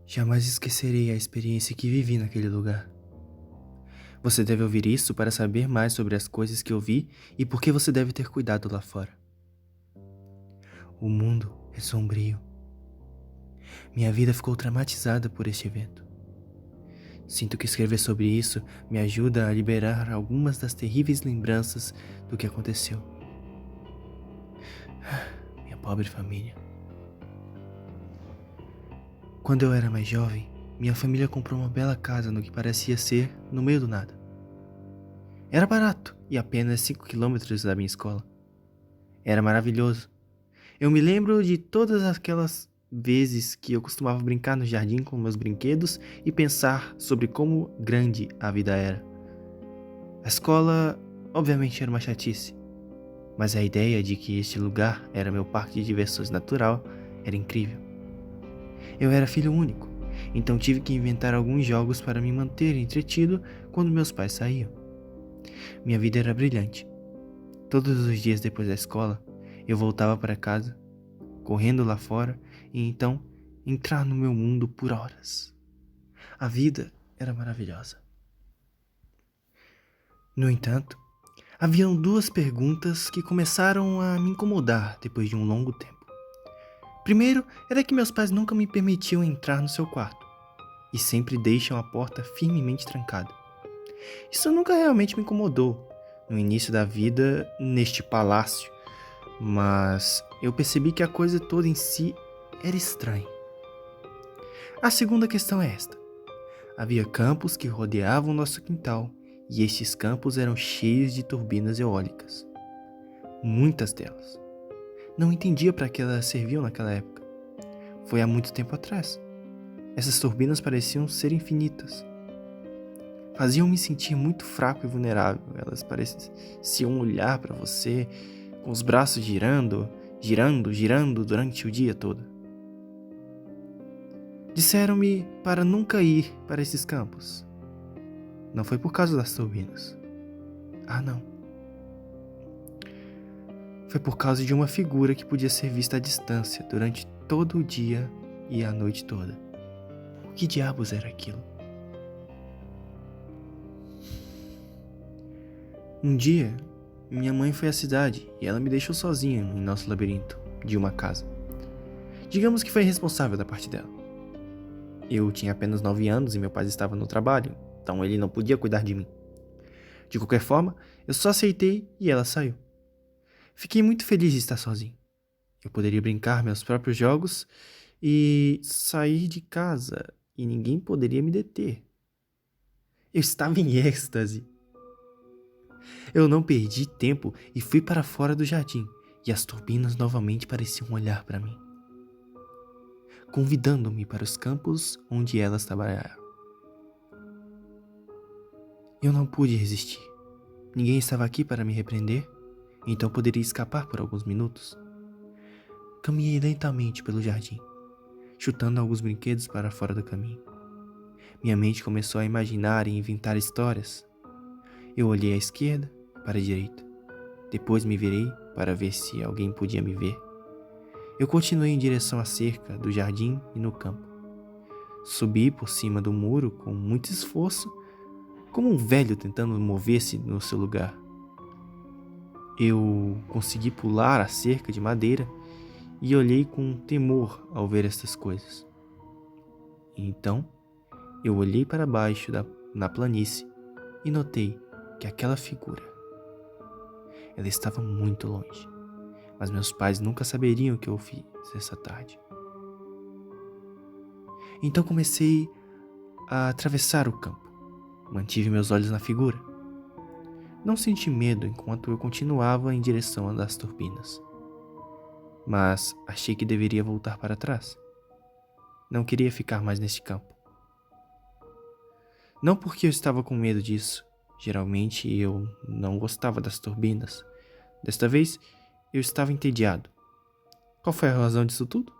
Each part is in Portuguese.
Jamais esquecerei a experiência que vivi naquele lugar. Você deve ouvir isso para saber mais sobre as coisas que eu vi e por que você deve ter cuidado lá fora. O mundo é sombrio. Minha vida ficou traumatizada por este evento. Sinto que escrever sobre isso me ajuda a liberar algumas das terríveis lembranças do que aconteceu. Minha pobre família. Quando eu era mais jovem, minha família comprou uma bela casa no que parecia ser no meio do nada. Era barato e apenas 5 quilômetros da minha escola. Era maravilhoso. Eu me lembro de todas aquelas vezes que eu costumava brincar no jardim com meus brinquedos e pensar sobre como grande a vida era. A escola, obviamente, era uma chatice, mas a ideia de que este lugar era meu parque de diversões natural era incrível. Eu era filho único, então tive que inventar alguns jogos para me manter entretido quando meus pais saíam. Minha vida era brilhante. Todos os dias depois da escola, eu voltava para casa, correndo lá fora e então entrar no meu mundo por horas. A vida era maravilhosa. No entanto, haviam duas perguntas que começaram a me incomodar depois de um longo tempo. Primeiro, era que meus pais nunca me permitiam entrar no seu quarto e sempre deixam a porta firmemente trancada. Isso nunca realmente me incomodou no início da vida neste palácio, mas eu percebi que a coisa toda em si era estranha. A segunda questão é esta. Havia campos que rodeavam nosso quintal e estes campos eram cheios de turbinas eólicas. Muitas delas. Não entendia para que elas serviam naquela época. Foi há muito tempo atrás. Essas turbinas pareciam ser infinitas. Faziam-me sentir muito fraco e vulnerável. Elas pareciam olhar para você com os braços girando, girando, girando durante o dia todo. Disseram-me para nunca ir para esses campos. Não foi por causa das turbinas. Ah, não. Foi por causa de uma figura que podia ser vista à distância durante todo o dia e a noite toda. O que diabos era aquilo? Um dia, minha mãe foi à cidade e ela me deixou sozinha em nosso labirinto de uma casa. Digamos que foi responsável da parte dela. Eu tinha apenas 9 anos e meu pai estava no trabalho, então ele não podia cuidar de mim. De qualquer forma, eu só aceitei e ela saiu. Fiquei muito feliz de estar sozinho. Eu poderia brincar meus próprios jogos e sair de casa e ninguém poderia me deter. Eu estava em êxtase. Eu não perdi tempo e fui para fora do jardim e as turbinas novamente pareciam olhar para mim, convidando-me para os campos onde elas trabalharam. Eu não pude resistir. Ninguém estava aqui para me repreender, então poderia escapar por alguns minutos. Caminhei lentamente pelo jardim, chutando alguns brinquedos para fora do caminho. Minha mente começou a imaginar e inventar histórias. Eu olhei à esquerda e para a direita. Depois me virei para ver se alguém podia me ver. Eu continuei em direção à cerca do jardim e no campo. Subi por cima do muro com muito esforço, como um velho tentando mover-se no seu lugar. Eu consegui pular a cerca de madeira e olhei com temor ao ver estas coisas. Então, eu olhei para baixo na planície e notei que aquela figura, ela estava muito longe, mas meus pais nunca saberiam o que eu fiz essa tarde. Então comecei a atravessar o campo. Mantive meus olhos na figura. Não senti medo enquanto eu continuava em direção das turbinas, mas achei que deveria voltar para trás. Não queria ficar mais neste campo. Não porque eu estava com medo disso. Geralmente eu não gostava das turbinas. Desta vez, eu estava entediado. Qual foi a razão disso tudo?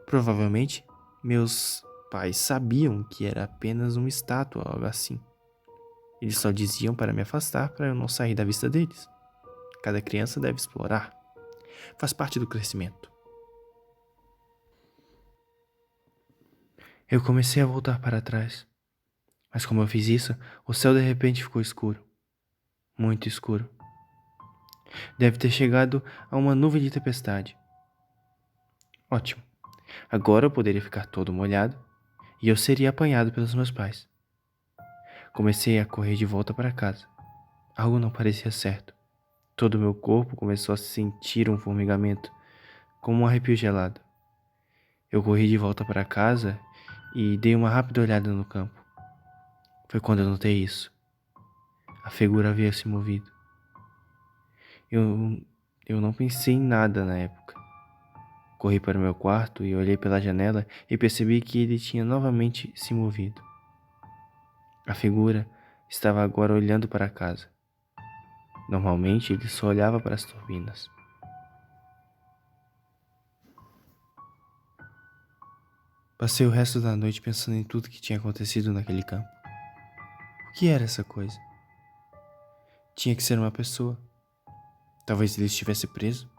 Provavelmente, meus pais sabiam que era apenas uma estátua ou algo assim. Eles só diziam para me afastar para eu não sair da vista deles. Cada criança deve explorar. Faz parte do crescimento. Eu comecei a voltar para trás, mas como eu fiz isso, o céu de repente ficou escuro, muito escuro. Deve ter chegado a uma nuvem de tempestade. Ótimo, agora eu poderia ficar todo molhado e eu seria apanhado pelos meus pais. Comecei a correr de volta para casa. Algo não parecia certo. Todo o meu corpo começou a sentir um formigamento, como um arrepio gelado. Eu corri de volta para casa e dei uma rápida olhada no campo. Foi quando eu notei isso. A figura havia se movido. Eu não pensei em nada na época. Corri para o meu quarto e olhei pela janela e percebi que ele tinha novamente se movido. A figura estava agora olhando para casa. Normalmente ele só olhava para as turbinas. Passei o resto da noite pensando em tudo que tinha acontecido naquele campo. O que era essa coisa? Tinha que ser uma pessoa. Talvez ele estivesse preso.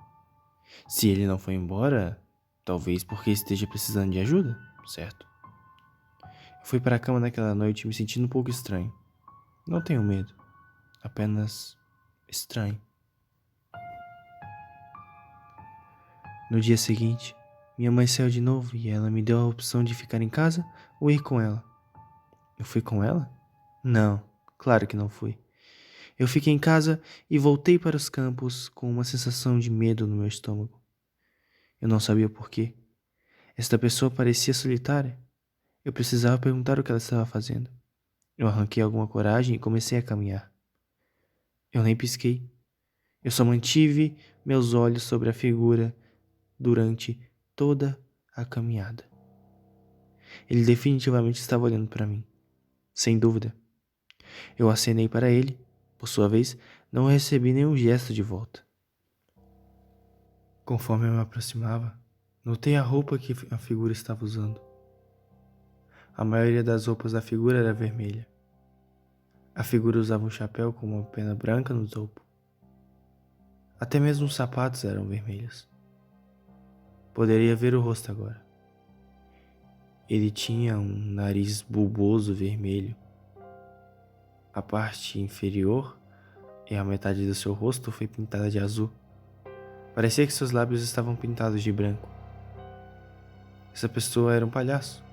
Se ele não foi embora, talvez porque esteja precisando de ajuda, certo? Eu fui para a cama naquela noite me sentindo um pouco estranho. Não tenho medo, apenas estranho. No dia seguinte, minha mãe saiu de novo e ela me deu a opção de ficar em casa ou ir com ela. Eu fui com ela? Não, claro que não fui. Eu fiquei em casa e voltei para os campos com uma sensação de medo no meu estômago. Eu não sabia por quê. Esta pessoa parecia solitária. Eu precisava perguntar o que ela estava fazendo. Eu arranquei alguma coragem e comecei a caminhar. Eu nem pisquei. Eu só mantive meus olhos sobre a figura durante toda a caminhada. Ele definitivamente estava olhando para mim. Sem dúvida. Eu acenei para ele. Por sua vez, não recebi nenhum gesto de volta. Conforme eu me aproximava, notei a roupa que a figura estava usando. A maioria das roupas da figura era vermelha. A figura usava um chapéu com uma pena branca no topo. Até mesmo os sapatos eram vermelhos. Poderia ver o rosto agora. Ele tinha um nariz bulboso vermelho. A parte inferior e a metade do seu rosto foi pintada de azul. Parecia que seus lábios estavam pintados de branco. Essa pessoa era um palhaço.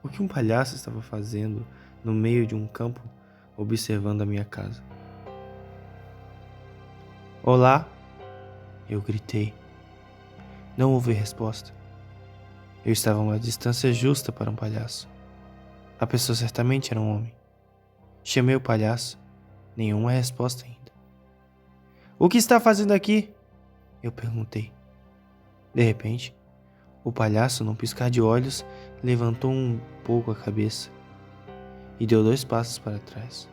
O que um palhaço estava fazendo no meio de um campo observando a minha casa? Olá! Eu gritei. Não houve resposta. Eu estava a uma distância justa para um palhaço. A pessoa certamente era um homem. Chamei o palhaço. Nenhuma resposta ainda. O que está fazendo aqui? Eu perguntei. De repente, o palhaço, num piscar de olhos, levantou um pouco a cabeça e deu 2 passos para trás.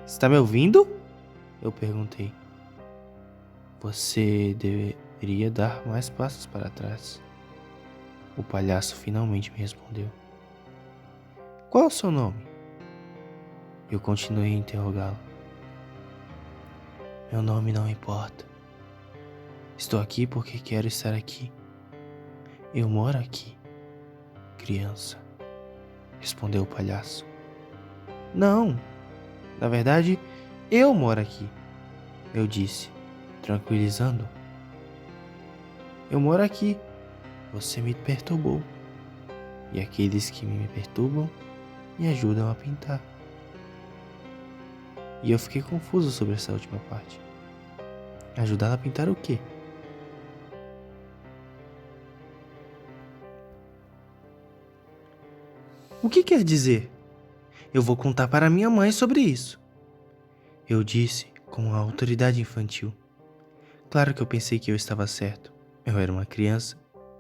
Está me ouvindo? Eu perguntei. Você deveria dar mais passos para trás. O palhaço finalmente me respondeu. Qual é o seu nome? Eu continuei a interrogá-lo. Meu nome não importa. Estou aqui porque quero estar aqui. Eu moro aqui, criança, respondeu o palhaço. Não, na verdade, eu moro aqui, eu disse, tranquilizando. Eu moro aqui, você me perturbou. E aqueles que me perturbam me ajudam a pintar. E eu fiquei confuso sobre essa última parte. Ajudar a pintar o quê? O que quer dizer? Eu vou contar para minha mãe sobre isso. Eu disse com a autoridade infantil. Claro que eu pensei que eu estava certo. Eu era uma criança.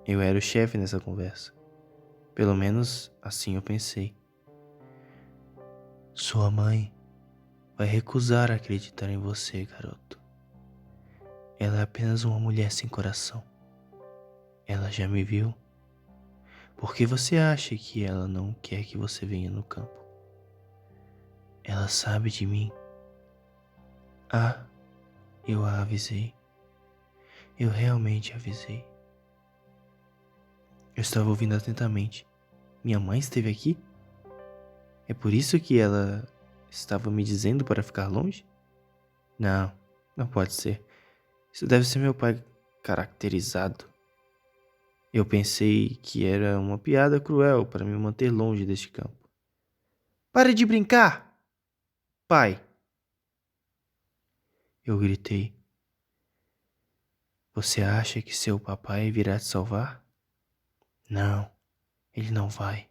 Eu era o chefe nessa conversa. Pelo menos assim eu pensei. Sua mãe vai recusar acreditar em você, garoto. Ela é apenas uma mulher sem coração. Ela já me viu. Por que você acha que ela não quer que você venha no campo? Ela sabe de mim. Ah, eu a avisei. Eu realmente avisei. Eu estava ouvindo atentamente. Minha mãe esteve aqui? É por isso que ela estava me dizendo para ficar longe? Não, não pode ser. Isso deve ser meu pai caracterizado. Eu pensei que era uma piada cruel para me manter longe deste campo. Pare de brincar, pai! Eu gritei. Você acha que seu papai virá te salvar? Não, ele não vai.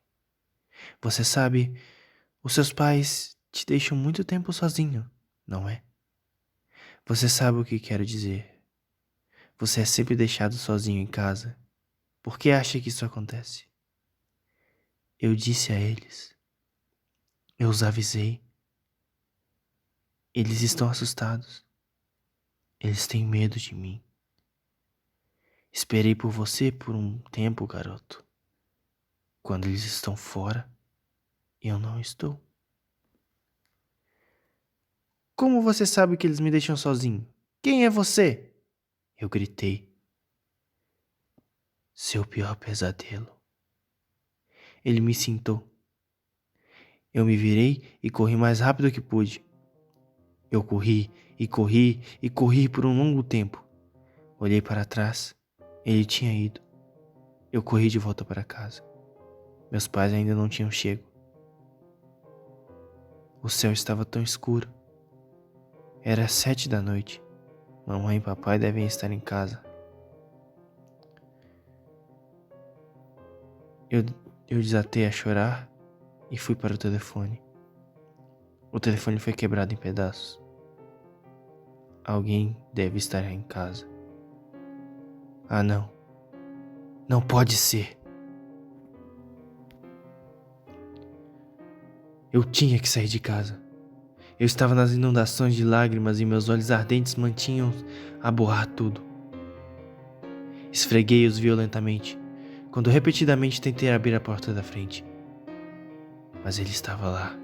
Você sabe, os seus pais te deixam muito tempo sozinho, não é? Você sabe o que quero dizer. Você é sempre deixado sozinho em casa. Por que acha que isso acontece? Eu disse a eles. Eu os avisei. Eles estão assustados. Eles têm medo de mim. Esperei por você por um tempo, garoto. Quando eles estão fora, eu não estou. Como você sabe que eles me deixam sozinho? Quem é você? Eu gritei. Seu pior pesadelo. Ele me cintou. Eu me virei e corri mais rápido que pude. Eu corri e corri e corri por um longo tempo. Olhei para trás. Ele tinha ido. Eu corri de volta para casa. Meus pais ainda não tinham chego. O céu estava tão escuro. Era 7 da noite. Mamãe e papai devem estar em casa. Eu desatei a chorar e fui para o telefone. O telefone foi quebrado em pedaços. Alguém deve estar em casa. Ah, não. Não pode ser. Eu tinha que sair de casa. Eu estava nas inundações de lágrimas e meus olhos ardentes mantinham a borrar tudo. Esfreguei-os violentamente, quando repetidamente tentei abrir a porta da frente. Mas ele estava lá,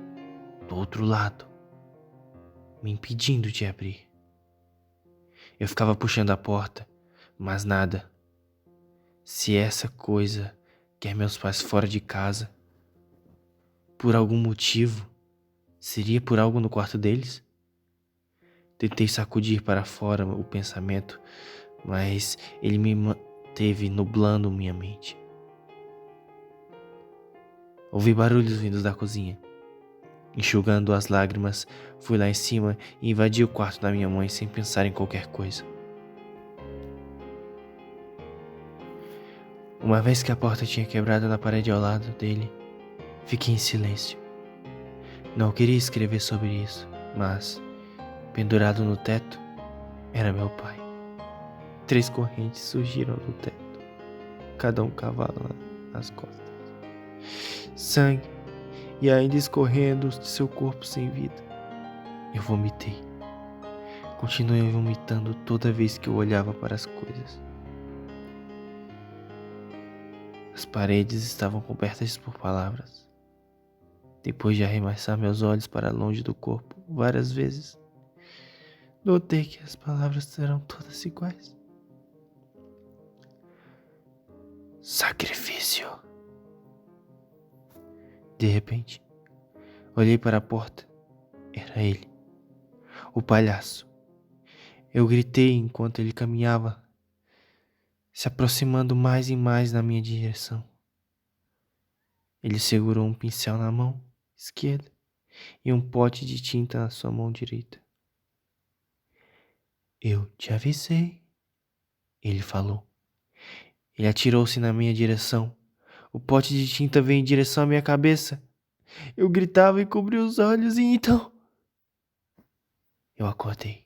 do outro lado, me impedindo de abrir. Eu ficava puxando a porta, mas nada. Se essa coisa quer meus pais fora de casa, por algum motivo, seria por algo no quarto deles? Tentei sacudir para fora o pensamento, mas ele me manteve nublando minha mente. Ouvi barulhos vindos da cozinha. Enxugando as lágrimas, fui lá em cima e invadi o quarto da minha mãe sem pensar em qualquer coisa. Uma vez que a porta tinha quebrado na parede ao lado dele, fiquei em silêncio. Não queria escrever sobre isso, mas, pendurado no teto, era meu pai. 3 correntes surgiram do teto, cada um cavalo nas costas. Sangue, e ainda escorrendo de seu corpo sem vida. Eu vomitei. Continuei vomitando toda vez que eu olhava para as coisas. As paredes estavam cobertas por palavras. Depois de arremessar meus olhos para longe do corpo várias vezes, notei que as palavras eram todas iguais. Sacrifício. De repente, olhei para a porta. Era ele, o palhaço. Eu gritei enquanto ele caminhava, se aproximando mais e mais na minha direção. Ele segurou um pincel na mão esquerda e um pote de tinta na sua mão direita. Eu te avisei, ele falou. Ele atirou-se na minha direção. O pote de tinta veio em direção à minha cabeça. Eu gritava e cobri os olhos e então... Eu acordei.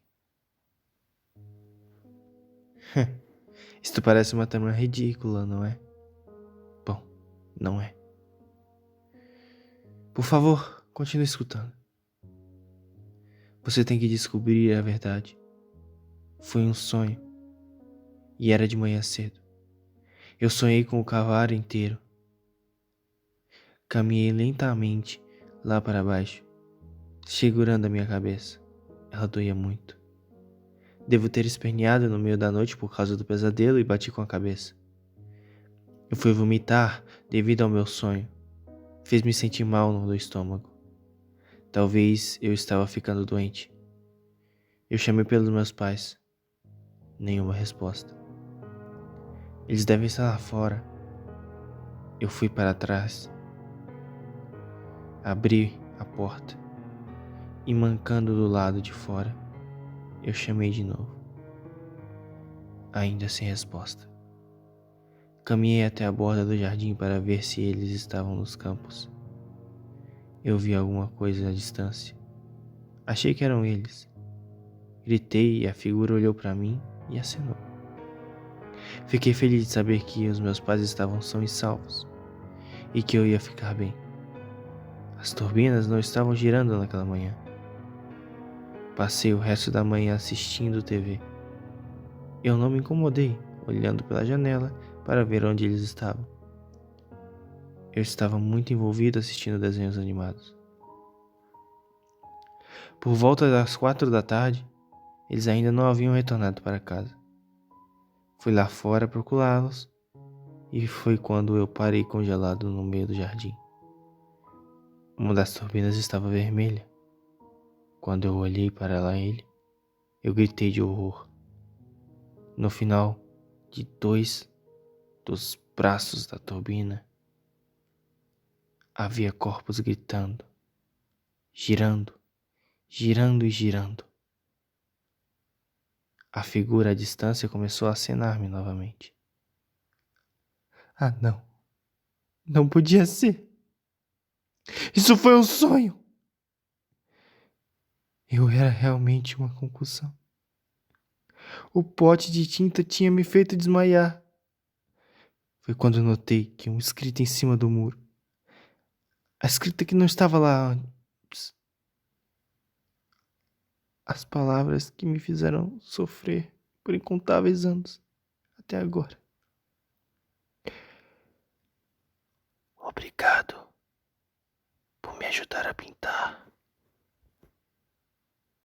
Isto parece uma trama ridícula, não é? Bom, não é. Por favor, continue escutando. Você tem que descobrir a verdade. Foi um sonho. E era de manhã cedo. Eu sonhei com o cavalo inteiro. Caminhei lentamente lá para baixo, segurando a minha cabeça. Ela doía muito. Devo ter esperneado no meio da noite por causa do pesadelo e bati com a cabeça. Eu fui vomitar devido ao meu sonho. Fez me sentir mal no estômago. Talvez eu estava ficando doente. Eu chamei pelos meus pais. Nenhuma resposta. Eles devem estar lá fora. Eu fui para trás. Abri a porta. E mancando do lado de fora, eu chamei de novo. Ainda sem resposta. Caminhei até a borda do jardim para ver se eles estavam nos campos. Eu vi alguma coisa à distância. Achei que eram eles. Gritei e a figura olhou para mim e acenou. Fiquei feliz de saber que os meus pais estavam sãos e salvos e que eu ia ficar bem. As turbinas não estavam girando naquela manhã. Passei o resto da manhã assistindo TV. Eu não me incomodei olhando pela janela para ver onde eles estavam. Eu estava muito envolvido assistindo desenhos animados. Por volta das 4 da tarde, eles ainda não haviam retornado para casa. Fui lá fora procurá-los e foi quando eu parei congelado no meio do jardim. Uma das turbinas estava vermelha. Quando eu olhei para ele, eu gritei de horror. No final de 2 dos braços da turbina, havia corpos gritando, girando, girando e girando. A figura à distância começou a acenar-me novamente. Ah, não. Não podia ser. Isso foi um sonho. Eu era realmente uma concussão. O pote de tinta tinha me feito desmaiar. Foi quando notei que uma escrita em cima do muro. A escrita que não estava lá antes. As palavras que me fizeram sofrer por incontáveis anos, até agora. Obrigado por me ajudar a pintar.